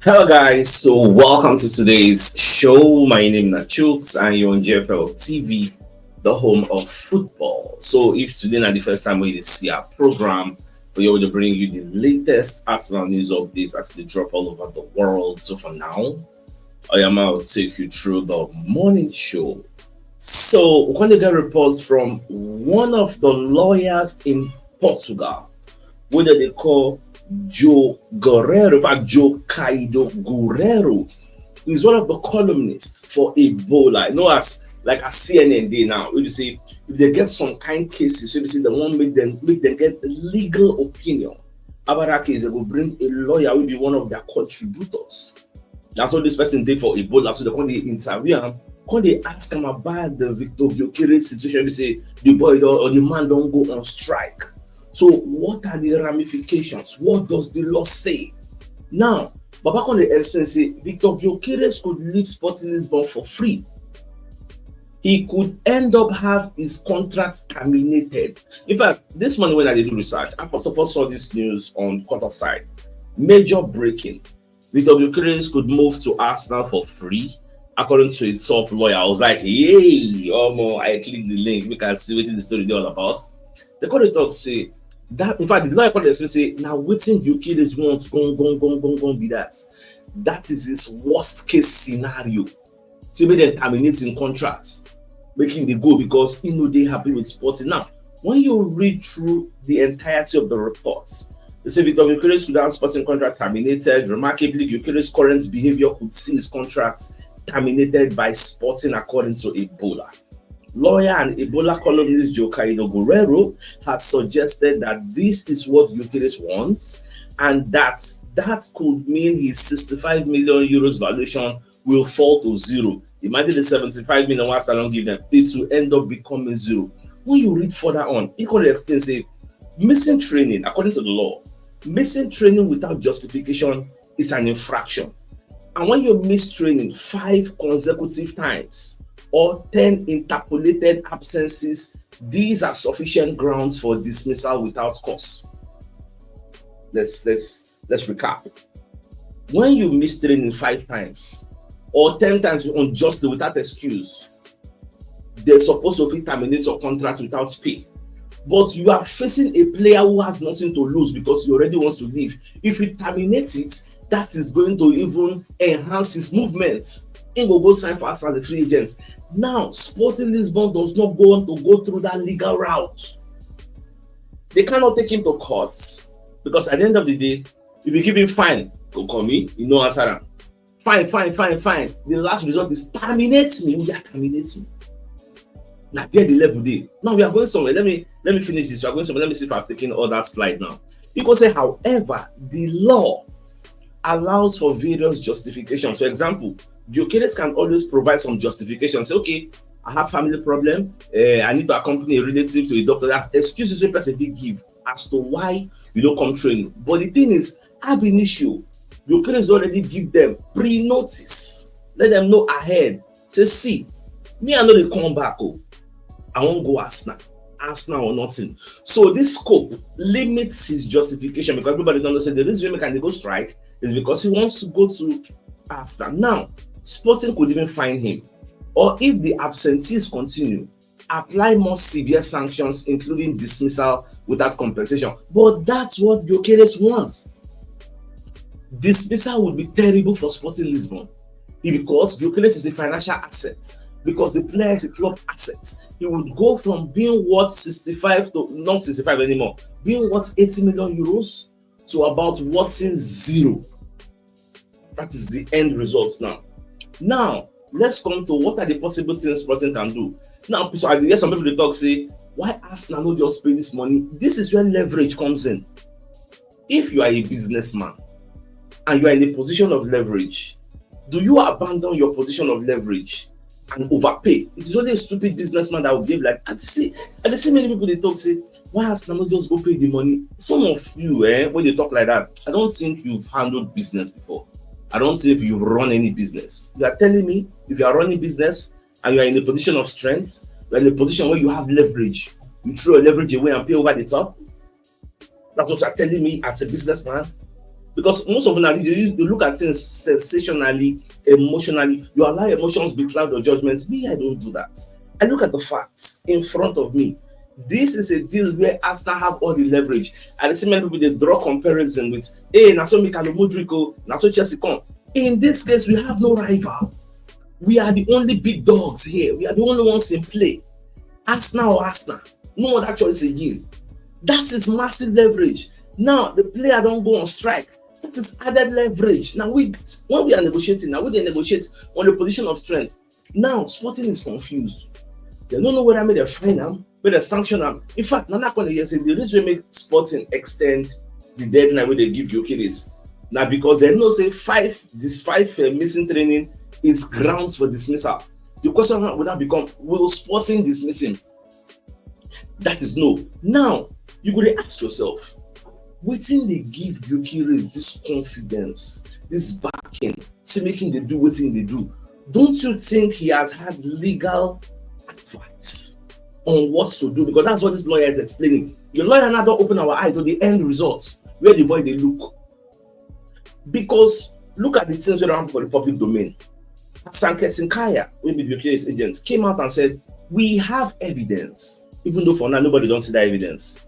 Hello guys, so welcome to today's show. My name is CHUKS and you're on JFL TV, the home of football. So if today is the first time we see our program, we are to bring you the latest Arsenal news updates as they drop all over the world. So for now, I am out to take you through the morning show. So we're going to get reports from one of the lawyers in Portugal, whether they call Joe Guerrero, in fact, Joe Caido Guerrero is one of the columnists for Ebola. You know, as like a CNN day now, we say if they get some kind cases, so we say they won't make them get legal opinion about that case, they will bring a lawyer who will be one of their contributors. That's what this person did for Ebola. So they come they interview him, come they ask him about the Victor Gyokeres situation. We say the boy or the man don't go on strike. So what are the ramifications? What does the law say? Now, Baba can explain say Victor Gyokeres could leave Sporting Lisbon for free. He could end up have his contract terminated. In fact, this morning when I did research, I first of all saw this news on Court of Side. Major breaking. Victor Gyokeres could move to Arsenal for free, according to a top lawyer. I was like, yay! I clicked the link. We can see what the story is all about. The court talk say that, in fact, the lawyer court explain say now wetin Gyokeres want gon be that. That is his worst case scenario. So make dem terminate him contract, making the go because he no dey happy with Sporting. Now, when you read through the entirety of the report, they say Victor Gyokeres could have Sporting contract terminated. Remarkably, Gyokeres' current behavior could see his contract terminated by Sporting, according to Ebola. Lawyer and Ebola columnist Joe Caido Guerrero has suggested that this is what Gyokeres wants, and that could mean his 65 million euros valuation will fall to zero. Imagine the 75 million once I don't give them, it will end up becoming zero. When you read further on, it could explain say missing training, according to the law, missing training without justification is an infraction. And when you miss training 5 consecutive times or 10 interpolated absences, these are sufficient grounds for dismissal without cause. Let's recap. When you miss training 5 times or 10 times unjustly without excuse, they're supposed to terminate your contract without pay. But you are facing a player who has nothing to lose because he already wants to leave. If you terminate it, that is going to even enhance his movement. He will go sign for us as a free agent. Now, Sporting Lisbon does not go on to go through that legal route. They cannot take him to court because at the end of the day, if you give him fine, go call me, you know answer him. Fine. The last result is terminate me. We are terminating. Now get the level day. Now we are going somewhere. Let me finish this. We are going somewhere. Let me see if I've taken all that slide now. You can say, however, the law allows for various justifications. For example, Gyokeres can always provide some justification. Say, okay, I have family problem. I need to accompany a relative to a doctor. That's excuses a person will give as to why you don't come training. But the thing is, ab initio, Gyokeres already give them pre-notice. Let them know ahead. Say, see, me I know they come back. Oh, I won't go Arsenal or nothing. So this scope limits his justification because everybody don't know say the reason why they go strike is because he wants to go to Arsenal. Now, Sporting could even fine him, or if the absentees continue, apply more severe sanctions, including dismissal without compensation. But that's what Gyokeres wants. Dismissal would be terrible for Sporting Lisbon because Gyokeres is a financial asset. Because the player is a club asset, he would go from being worth 65 to not 65 anymore, being worth 80 million euros to about worth zero. That is the end results now. Now, let's come to what are the possible things Sporting can do. Now, so I hear some people they talk say, why Arsenal not just pay this money? This is where leverage comes in. If you are a businessman and you are in a position of leverage, do you abandon your position of leverage and overpay? It is only a stupid businessman that will give like, I see many people they talk say, why Arsenal not just go pay the money? Some of you, when you talk like that, I don't think you've handled business before. I don't see if you run any business. You are telling me if you are running business and you are in a position of strength, you are in a position where you have leverage, you throw your leverage away and pay over the top. That's what you are telling me as a businessman. Because most of them, you look at things sensationally, emotionally. You allow emotions be cloud your judgment. Me, I don't do that. I look at the facts in front of me. This is a deal where Arsenal have all the leverage. And I see many people, they draw comparison with, hey, Naso Mikalo Mudriko, Naso Chelsea come. In this case, we have no rival. We are the only big dogs here. We are the only ones in play. Arsenal or Arsenal. No other choice again. That is massive leverage. Now, the player don't go on strike. That is added leverage. Now, when we are negotiating, now we negotiate on the position of strength. Now, Sporting is confused. They don't know whether they fine them, whether they sanction them. In fact, Nana Kone say the reason we make Sporting extend the deadline where they give Gyokeres. Now, because they know say this five missing training is grounds for dismissal. The question will now become, will Sporting dismiss him? That is no. Now, you go to ask yourself, wetin dey give Gyokeres this confidence, this backing, say making they do wetin they do? Don't you think he has had legal advice on what to do? Because that's what this lawyer is explaining. Your lawyer now don't open our eye to the end results where the boy they look. Because look at the things that are for the public domain. Sanket Nkaya, who be Gyokeres agent, came out and said, we have evidence, even though for now nobody don't see that evidence.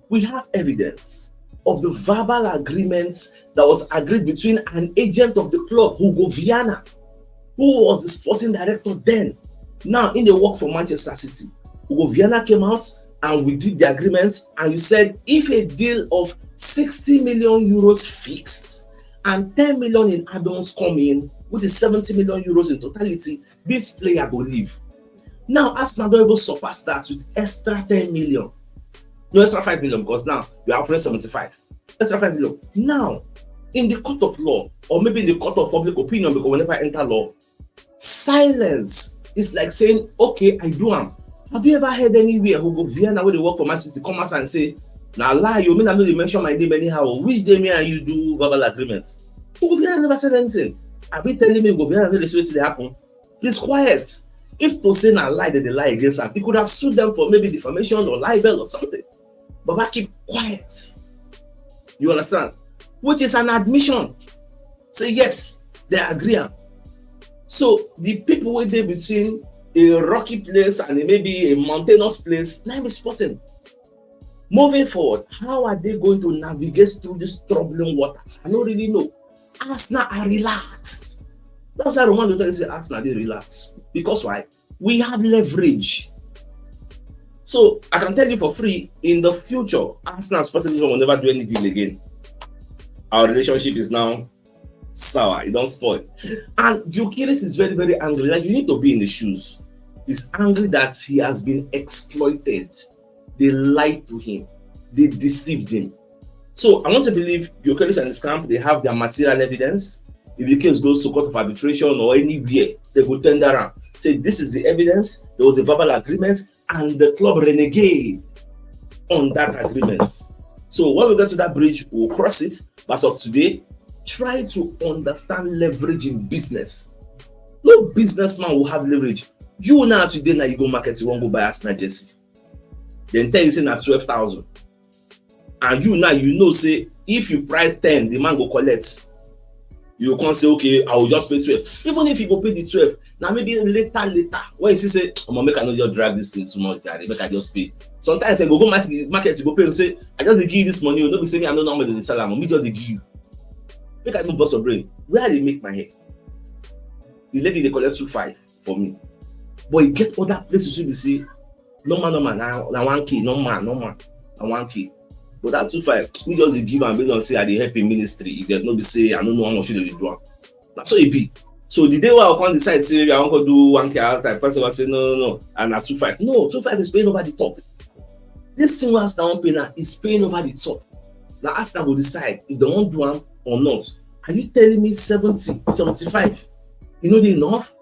We have evidence of the verbal agreements that was agreed between an agent of the club, Hugo Viana, who was the sporting director then. Now in the work for Manchester City, Hugo Viana came out and we did the agreement, and you said if a deal of 60 million euros fixed and 10 million in add-ons come in, which is 70 million euros in totality, this player will leave. Now Arsenal don't even surpass that with extra 10 million. No, extra 5 million, because now you are offering 75. Extra 5 million. Now, in the court of law, or maybe in the court of public opinion, because whenever I enter law, silence is like saying, okay, I do am. Have you ever heard anywhere who go Vienna where they work for Manchester come out and say, now lie, you mean I know they mention my name anyhow? Which day me and you do verbal agreements? Hugo Viana never said anything. Have you telling me Hugo Viana know this way happen? He's quiet. If to say na lie, that they lie against him, he could have sued them for maybe defamation or libel or something. Baba keep quiet. You understand? Which is an admission. Say yes, they agree. So the people were there between a rocky place and maybe a mountainous place, now be Sporting. Moving forward, how are they going to navigate through these troubling waters? I don't really know. Arsenal are relaxed. That's why Roman Luther say Arsenal they relax. Because why? We have leverage. So I can tell you for free, in the future, Arsenal Sporting will never do any deal again. Our relationship is now sour. It don't spoil. And Gyokeres is very, very angry. Like, you need to be in the shoes. He's angry that he has been exploited. They lied to him. They deceived him. So I want to believe Gyokeres and his camp, they have their material evidence. If the case goes to court of arbitration or anywhere, they go tender around. Say, this is the evidence. There was a verbal agreement, and the club renegade on that agreement. So when we get to that bridge, we'll cross it. But as of today, try to understand leverage in business. No businessman will have leverage. You now today, now you go market, you won't go buy Arsenal jersey. Then tell you say na 12,000. And you now, you know, say, if you price 10, the man go collect. You can't say, okay, I will just pay 12. Even if you go pay the 12, now maybe later, when you say, I'm gonna make I know just drive this thing too much, make I just pay. Sometimes I go market, you go pay, and say, I just give you this money, you know, be saying I don't know how much they sell, me just give you. Make I even bust your brain. Where they make my hair? The lady they collect 2.5 for me. But you get other places where you say, normal, now 1K, normal, now 1K. But that 2.5, we just give and based on say I dey help in ministry. If there's no be say I don't know how much they do. That's so it be. So the day where I can decide say I want to do 1K outside, person will say no, and at 2.5. No, 2.5 is paying over the top. This thing was now paying now is paying over the top. Now Arsenal will decide if they want to do one or not. Are you telling me 70, 75? You know the enough?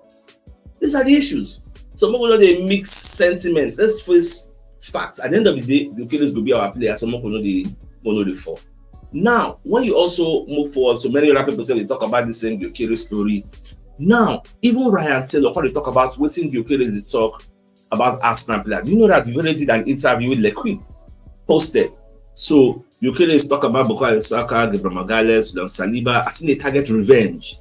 These are the issues. So people know they mix sentiments. Let's face facts. At the end of the day, the Gyokeres will be our player. So people know the fall. Now, when you also move forward, so many other people say they talk about the same Gyokeres story. Now, even Ryan Taylor, when they talk about waiting Gyokeres, they talk about Arsenal player. Do you know that we already did an interview with Lequin posted? So Gyokeres talk about Bukayo Saka, Gabriel Magalhaes, William Saliba. I think they target revenge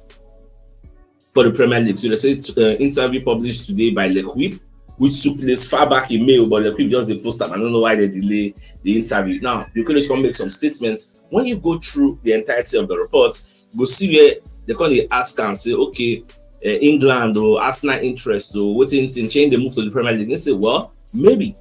for the Premier League. So they say interview published today by L'Equipe, which took place far back in May, but L'Equipe just they post them. I don't know why they delay the interview. Now, Gyokeres can make some statements. When you go through the entirety of the report, go see where they call the ask and say, okay, England or Arsenal interest or what's in change the move to the Premier League. They say, well, maybe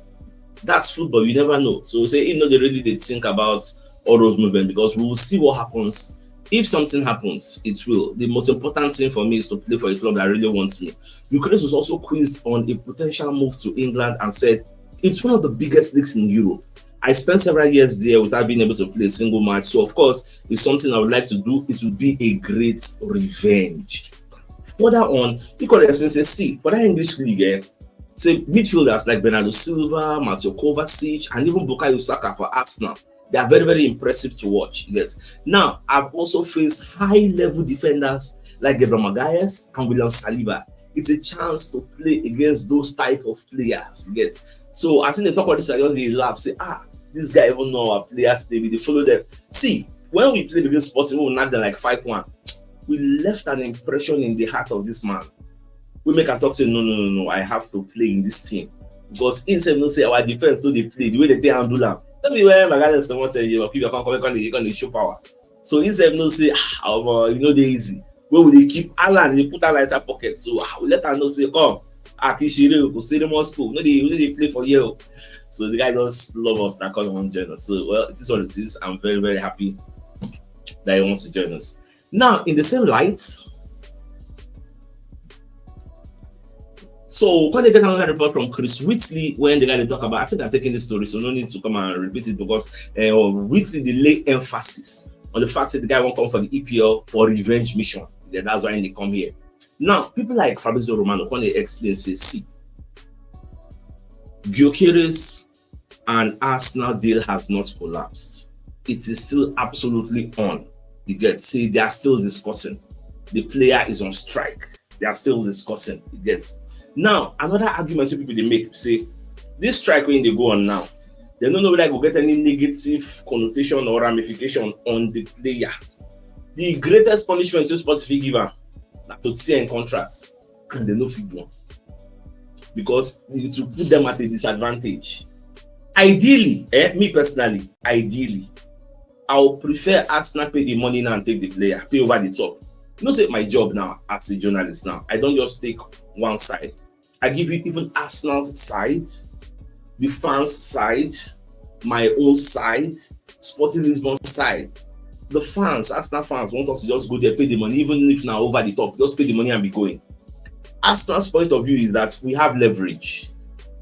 that's football. You never know. So say, you know, they really did think about all those movements because we will see what happens. If something happens, it will. The most important thing for me is to play for a club that really wants me. Gyokeres was also quizzed on a potential move to England and said, it's one of the biggest leagues in Europe. I spent several years there without being able to play a single match. So, of course, it's something I would like to do. It would be a great revenge. Further on, he could explain, say, see, for that English league, say midfielders like Bernardo Silva, Mateo Kovacic, and even Bukayo Saka for Arsenal, they are very, very impressive to watch. Yes. Now, I've also faced high-level defenders like Gabriel Magalhaes and William Saliba. It's a chance to play against those type of players. Yes. So, I think they talk about this, I just they laugh, say, this guy even know our players, maybe they follow them. See, when we played against Sporting, we will knock them like 5-1. We left an impression in the heart of this man. We make a talk say, no, I have to play in this team. Because instead of say our defense, no, they play the way they handle them. Tell me where Magalhaes don't want to you can come show power. So instead of say, you know, they easy. Where will they keep Alan? They put Alan inside pocket. So we let her know say, come, Kishire, go see them on school. No, they play for you. So the guy just love us and call him join us. So well, it is what it is. I'm very, very happy that he wants to join us. Now, in the same light, so when they get another report from Chris Whitley, when the guy they talk about, I think I'm taking this story, so no need to come and repeat it because Whitley they lay emphasis on the fact that the guy won't come for the EPL for revenge mission. Yeah, that's why they come here. Now, people like Fabrizio Romano, when they explain, say, see, Gyokeres and Arsenal deal has not collapsed. It is still absolutely on. You get, see, they are still discussing. The player is on strike. They are still discussing. You get. Now, another argument people they make say this strike when they go on now, they don't know whether they will get any negative connotation or ramification on the player. The greatest punishment you're supposed to give them to see in contracts, and they no fit do one because it will put them at a disadvantage. Ideally, me personally, I would prefer Arsenal pay the money now and take the player, pay over the top. You know, say my job now as a journalist now, I don't just take one side. I give you even Arsenal's side, the fans' side, my own side, Sporting Lisbon's side. The fans, Arsenal fans, want us to just go there, pay the money, even if now over the top, just pay the money and be going. Arsenal's point of view is that we have leverage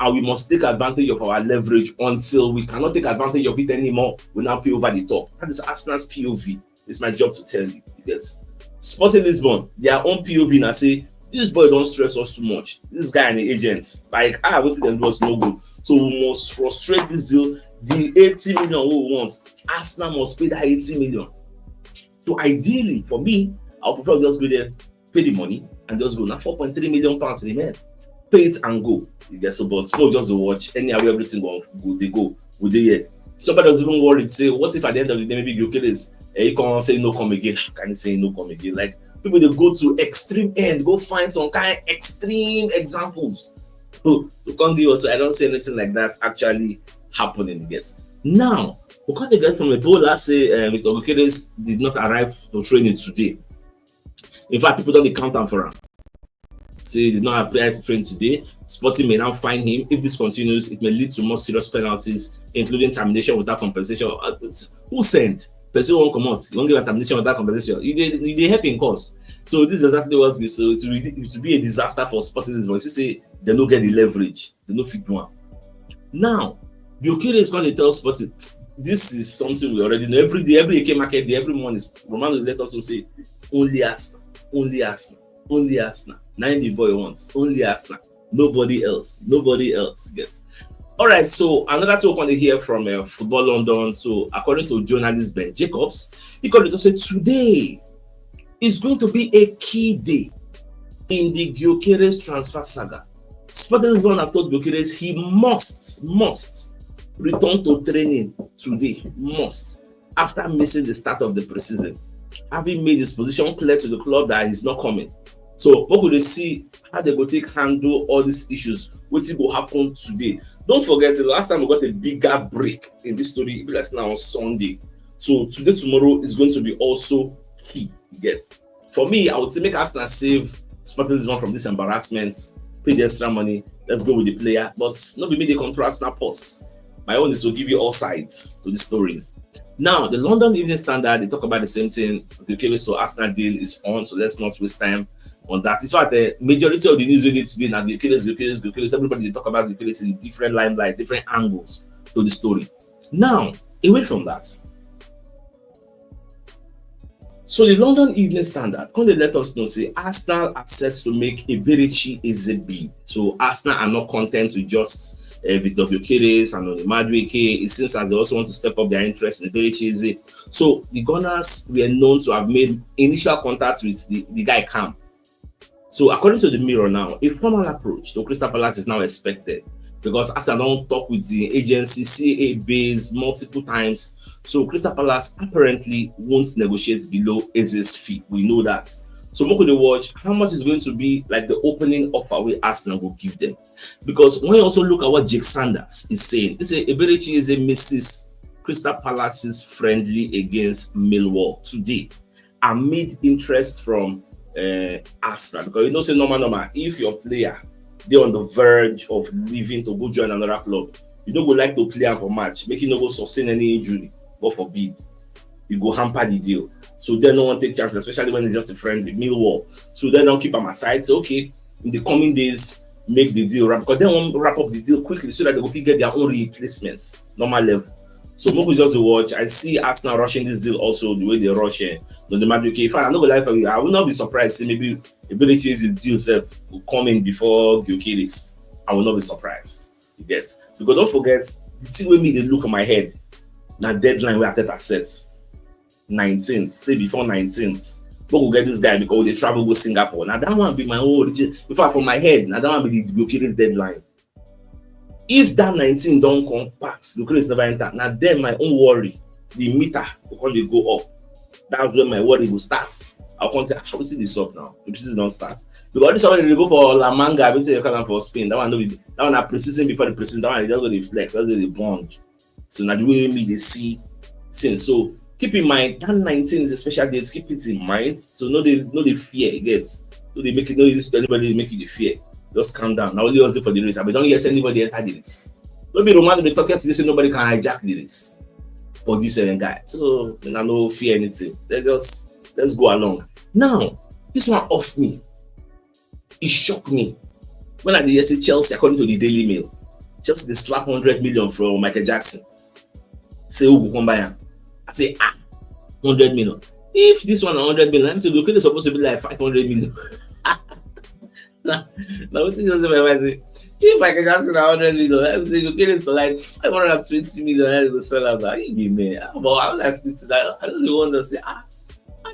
and we must take advantage of our leverage until we cannot take advantage of it anymore. We now pay over the top. That is Arsenal's POV. It's my job to tell you. Yes. Sporting Lisbon, their own POV now say, this boy don't stress us too much. This guy and the agents, like, what them do us no good. So we must frustrate this deal. The 80 million we want, Arsenal must pay that 80 million. So ideally, for me, I would prefer just go there, pay the money, and just go. Now 4.3 million pounds remain. Pay it and go. You get so, but small just to watch anyhow everything go. They go. Would they here? Somebody was even worried. Say, what if at the end of the day maybe Gyokeres he can't say no come again? How can he say no come again? Like people they go to extreme end, go find some kind of extreme examples. So can't give us. I don't say anything like that actually happening yet. Now, we can't get from Ebola say Gyokeres did not arrive to training today. In fact, people don't count down for him. Say did not apply to train today. Sporting may now fine him. If this continues, it may lead to more serious penalties, including termination without compensation. Who sent? Person won't come out. You won't give a termination without compensation. They help in cause. So this is exactly what we. So it will be a disaster for Sporting Lisbon. You say they don't get the leverage. They don't fit one. Now, Gyokeres is going to tell Sporting. This is something we already know. Every day, every AK market day, every morning, Roman will let us say only Arsenal, only Arsenal, only Arsenal. 90 boy wants only Arsenal, nobody else gets. All right, so another talk on here from Football London. So according to journalist Ben Jacobs, he called it to say today is going to be a key day in the Gyokeres transfer saga. Sporting Lisbon have told Gyokeres he must return to training today must, after missing the start of the preseason, having made his position clear to the club that he's not coming. So make we dey see how they go take handle all these issues, wetin go happen today. Don't forget the last time we got a bigger break in this story, e be like say na on Sunday. So today, tomorrow is going to be also key. Yes, for me, I would say make Arsenal save Sporting Lisbon from this embarrassment, pay the extra money, let's go with the player. But not be me dey control Arsenal purse. My own is to give you all sides to the stories. Now, the London Evening Standard, they talk about the same thing. The Gyokeres to Arsenal deal is on, so let's not waste time on that. In fact, the majority of the news we need today now, Gyokeres. Everybody they talk about Gyokeres in different limelight, different angles to the story. Now, away from that, so the London Evening Standard, when they let us know, say Arsenal are set to make Eberechi as a bid. So Arsenal are not content with just Victor Gyokeres and Noni Madueke. It seems as they also want to step up their interest in Eberechi Eze. So the Gunners were known to have made initial contacts with the guy Camp. So according to the Mirror now, a formal approach to Crystal Palace is now expected, because Arsenal don't talk with the agency CA base multiple times. So Crystal Palace apparently won't negotiate below Eze's fee. We know that. So we could watch how much is going to be like the opening offer where Arsenal will give them. Because when you also look at what Jake Sanders is saying, he said Eberechi Eze misses Crystal Palace's friendly against Millwall today amid interest from Arsenal. Because you know, say normal, if your player they're on the verge of leaving to go join another club, you don't go like to play for match, make you not go sustain any injury, God forbid, you go hamper the deal. So they don't want to take chances, especially when it's just a friendly Millwall. So they don't keep them aside. So okay, in the coming days, make the deal wrap, because they want to wrap up the deal quickly so that they will get their own replacements, normal level. So maybe just to watch. I see Arsenal rushing this deal also the way they rush the Madueke. If I'm not gonna lie for you, I will not be surprised. Say maybe Eberechi's deal self will come in before Gyokeres. I will not be surprised. You get, because don't forget the thing with me they look on my head. Now deadline where Ateta sets 19th, say before 19th. But we'll get this guy because they travel to Singapore. Now that one be my own origin. In fact, for my head, now that one be the Gyokeres deadline. If that 19 don't come pass, Gyokeres never enter. Now then my own worry, the meter will come go up. That's when my worry will start. I'll come say, how will this up now? The preseason don't start. Because this one they go for La Manga, I will say you come for Spain. That one no be, that one are preseason before the preseason. That one they just go the flex, that's the bond. So now the way me they see things. So keep in mind that 19 is a special date. Keep it in mind. So no the fear it gets. No they make it, no this to anybody make you the fear. Just calm down. Now only us for the race. I don't hear anybody enter the race. Don't be Roman be talking to this, nobody can hijack the race for this guy. So I no fear anything. Let's go along. Now, this one off me. It shocked me. When I did say Chelsea, according to the Daily Mail, Chelsea they slap 100 million from Michael Jackson. Say who go come buy him? I say 100 million. If this one 100 million, I'm saying Gyokeres supposed to be like 500 million. Now what is just my mind say? If Michael Jackson 100 million, I'm saying Gyokeres for like 520 million, I go sell out. But I was asking to that. I don't even want to say how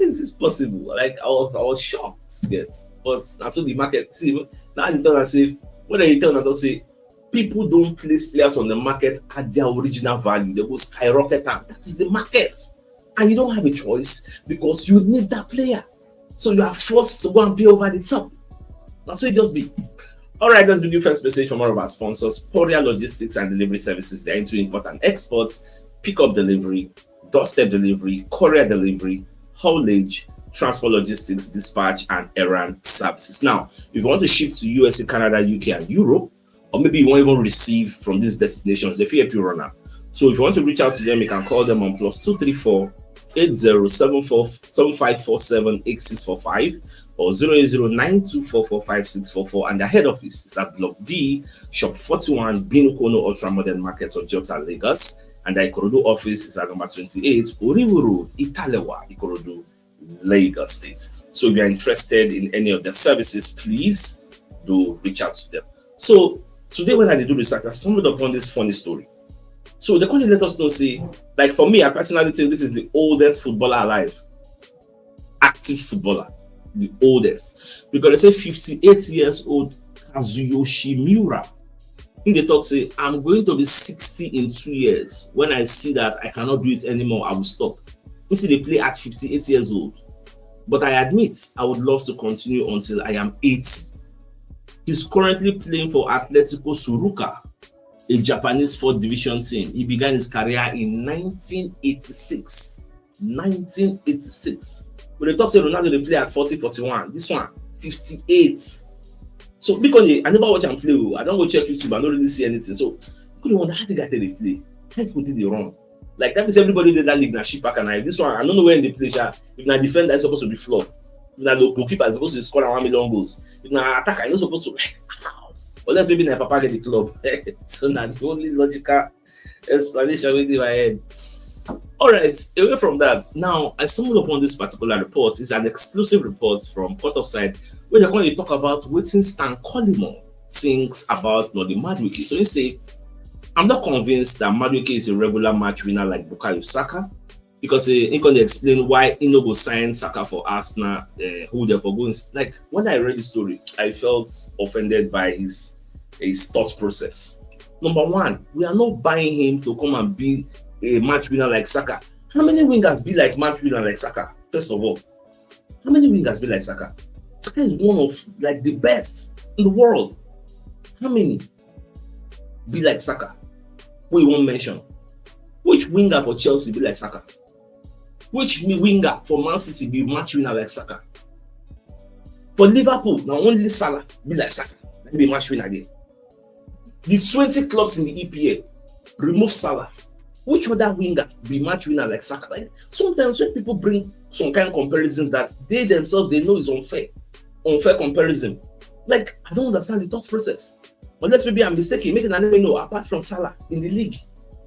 is this possible? Like I was shocked, but that's what the market see. Now they turn and say, when they turn and say people don't place players on the market at their original value, they go skyrocket them. That is the market, and you don't have a choice because you need that player, so you are forced to go and pay over the top. That's what it just be. All right, let's begin first message from one of our sponsors, Poria Logistics and Delivery Services. They're into import and exports, pickup delivery, doorstep delivery, courier delivery, haulage, transport logistics, dispatch, and errand services. Now, if you want to ship to USA, Canada, UK, and Europe, or maybe you won't even receive from these destinations, they feel you runner. So if you want to reach out to them, you can call them on +234 8074 7547 8645 or 08092445644, and their head office is at Block D, Shop 41, Binukono Ultra Modern Market of Jota, Lagos, and the Ikorodu office is at number 28, Oriwu Road, Italewa, Ikorodu, Lagos State. So if you're interested in any of their services, please do reach out to them. So today when I do research, I stumbled upon this funny story. So they can't let us know, say, like for me, I personally think this is the oldest footballer alive. Active footballer. The oldest. Because they say 58 years old Kazuyoshi Miura In the talk say, I'm going to be 60 in 2 years. When I see that I cannot do it anymore, I will stop. You see, they play at 58 years old. But I admit I would love to continue until I am 80. He's currently playing for Atletico Suruka, a Japanese 4th division team. He began his career in 1986. 1986. When they talk say Ronaldo, they play at 40, 41. This one, 58. So because I never watch and play, I don't go check YouTube, I don't really see anything. So I could wonder how the guy they play. How people did they run? Like that means everybody did that league na ship back and I. This one, I don't know when they play. If na defender is supposed to be flawed. If na goalkeeper is supposed to score 1 million goals. If na attacker, you're not supposed to. Or let maybe na Papa get the club. So now the only logical explanation within my head. Alright, away from that, now I stumbled upon this particular report. It's an exclusive report from Court of Side where they're going to talk about what Stan Collymore thinks about Noni Madueke. So he say, I'm not convinced that Madueke is a regular match winner like Bukayo Saka, because he can explain why he no go sign Saka for Arsenal, who therefore goes. Like when I read the story, I felt offended by his thought process. Number one, we are not buying him to come and be a match winner like Saka. How many wingers be like match winner like Saka? First of all, how many wingers be like Saka? Saka is one of like the best in the world. How many be like Saka? We won't mention. Which winger for Chelsea be like Saka? Which winger for Man City be match winner like Saka? For Liverpool, now only Salah be like Saka. Let me be match winner again. The 20 clubs in the EPL remove Salah. Which other winger be match winner like Saka? Like sometimes when people bring some kind of comparisons that they themselves they know is unfair comparison. Like I don't understand the thought process. But let's maybe I'm mistaken, making an enemy know apart from Salah in the league.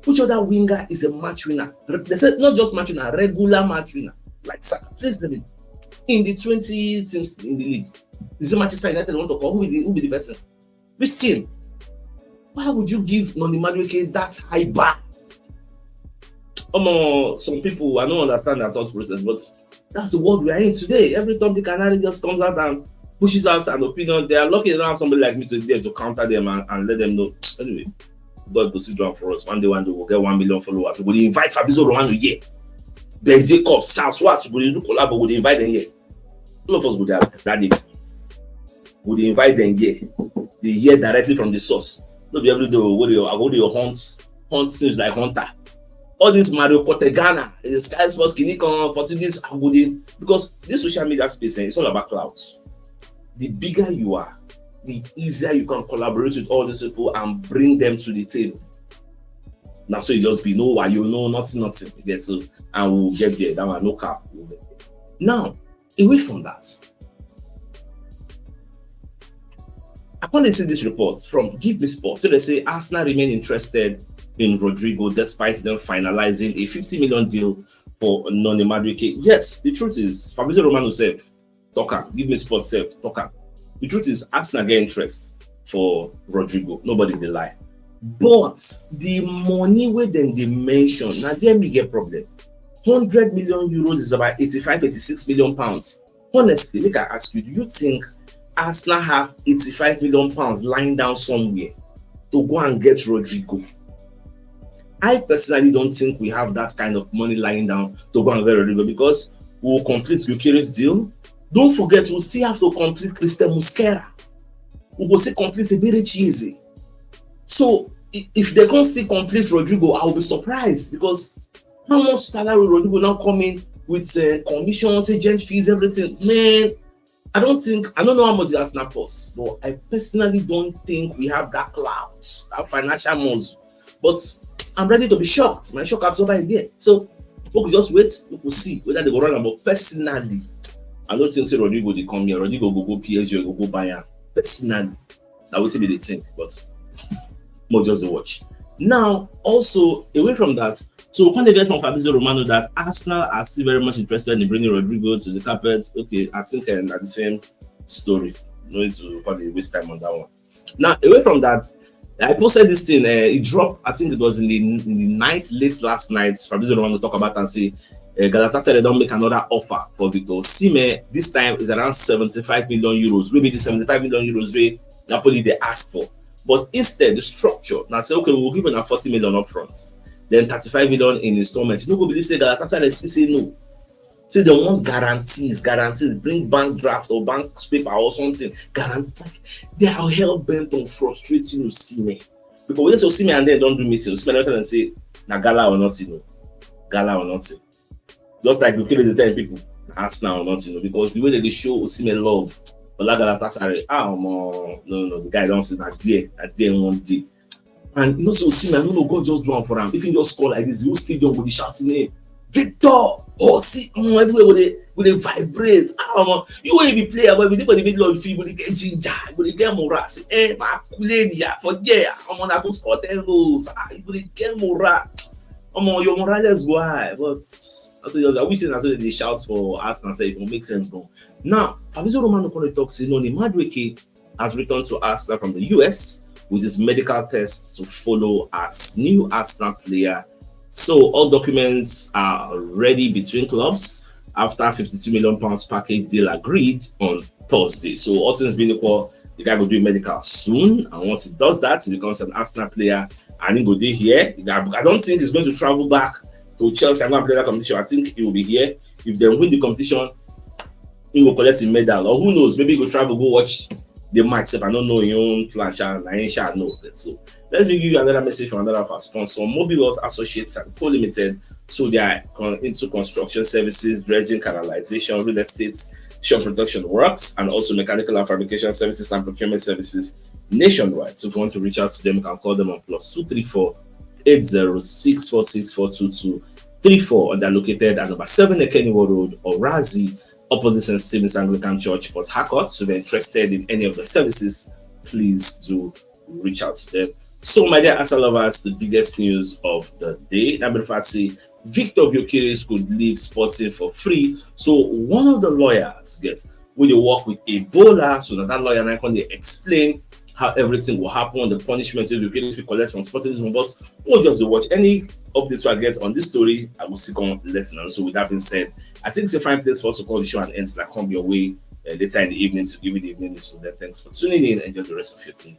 Which other winger is a match winner? They said not just match winner, regular match winner like Saka. Please let me in the 20 teams in the league. Is it Manchester United want to call? Who be the person? Which team? Why would you give Noni Madueke that high bar? Some people I don't understand that thought process, but that's the world we are in today. Every time the Canary just comes out and pushes out an opinion, they are lucky they don't have somebody like me to counter them and let them know. Anyway, God will sit down for us. One day we'll get 1 million followers. We'll invite Fabrizio Romano here. Ben Jacobs, Charles Watts, we'll do collab, we'll invite them here. All of us would have that day. We'll invite them here. They hear directly from the source. Not be able to go to your hunt things like Hunter. All this Mario Cortegana, Sky Sports, Kinikon, Portuguese, because this social media space is all about clouds. The bigger you are, the easier you can collaborate with all these people and bring them to the table. Now, so it just be no why you know nothing. Get so, and we'll get there. That one, no cap. We'll get there. Now, away from that, I want to see this report from Give Me Sport. So they say Arsenal remain interested in Rodrigo despite them finalizing a 50 million deal for Noni Madueke. Yes, the truth is Fabrizio Romano said, talker, Give Me Sport self, talker. The truth is Arsenal get interest for Rodrigo. Nobody they lie. But the money where them they mention, now there may get problem. 100 million euros is about 86 million pounds. Honestly, make I ask you, do you think Arsenal have 85 million pounds lying down somewhere to go and get Rodrigo? I personally don't think we have that kind of money lying down to go and get Rodrigo because we'll complete Gyokeres deal. Don't forget, we'll still have to complete Christian Mosquera. We will still complete Iberichieze. So if they can't still complete Rodrigo, I'll be surprised because how much salary Rodrigo now coming with commissions, agent fees, everything? Man, I don't know how much the Arsenal costs, but I personally don't think we have that clout, that financial muscle. But I'm ready to be shocked. My shock absorber is there. So we'll just wait. We'll see whether they go run. But personally, I don't think Rodrigo they come here. Rodrigo go PSG or go Bayern. Personally, that would be the thing. But more just the watch. Now, also away from that, so when they get from Fabrizio Romano that Arsenal are still very much interested in bringing Rodrigo to the carpet. Okay, I think at the same story. No need to probably waste time on that one. Now, away from that, I posted this thing. It dropped. I think it was in the night, late last night. Fabrizio Romano talk about and say Galatasaray said they don't make another offer for Victor Osimhen. This time is around 75 million euros. Maybe the 75 million euros way Napoli they ask for But instead, the structure now say, okay, we'll give you 40 million upfront, then 35 million in installments. You no go believe say Galatasaray still say no. Say they want guarantees, bring bank draft or bank paper or something. Guarantees. Like, they are hell bent on frustrating Osimhen. Because when you say Osimhen and then don't do missing, Osimhen don't tell them say, na gala or nothing, no. Gala or nothing. Just like we kill the 10 people, Arsenal or nothing, no. Because the way that they show Osimhen love, but like Galatasaray, no, the guy don't say that there one day. And you know, so Osimhen, no, God just do one for him. If he just score like this, the whole stadium will be shouting name. Victor! Oh, see, everywhere will they vibrate. You won't be player, but with the middle of the field, you get ginger, you get morale. Say, my lady, for I'm on that to score 10 goals. You get morale. Your morale, let's go high. But I wish that they shout for Arsenal, say it will make sense. Go. Now, Fabrizio Romano talks, Noni Madueke has returned to Arsenal from the US with his medical tests to follow as new Arsenal player. So all documents are ready between clubs after £52 million package deal agreed on Thursday. So all things being equal, the guy will do medical soon, and once he does that, he becomes an Arsenal player, and he will be here. I don't think he's going to travel back to Chelsea and go and play that competition. I think he will be here. If they win the competition, he will collect a medal, or who knows, maybe he will travel, go watch the match. If I don't know your own plan, I ain't sure know that. So let me give you another message from another of our sponsors, Mobile Wealth Associates and Co Limited. So they are into construction services, dredging, canalization, real estate, shore production works, and also mechanical and fabrication services and procurement services nationwide. So if you want to reach out to them, you can call them on +234 8064664234, and they're located at number 7 Ekeniwo Road, or Razi, opposite St. Stephen's Anglican Church, Port Harcourt. So if you're interested in any of the services, please do reach out to them. So, my dear Arsenal lovers, the biggest news of the day. Number 5, say Victor Gyokeres could leave Sporting for free. So, one of the lawyers will work with Ebola, so that lawyer now can explain how everything will happen, the punishment if Gyokeres will collect from Sporting this month. But we'll just watch any updates I get on this story. I will stick on letting know. So, with that being said, I think it's a fine place for us to call the show and end that come your way later in the evening to give you the evening news. So, then thanks for tuning in. Enjoy the rest of your day.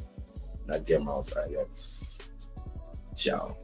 Not get out, guys. Ciao.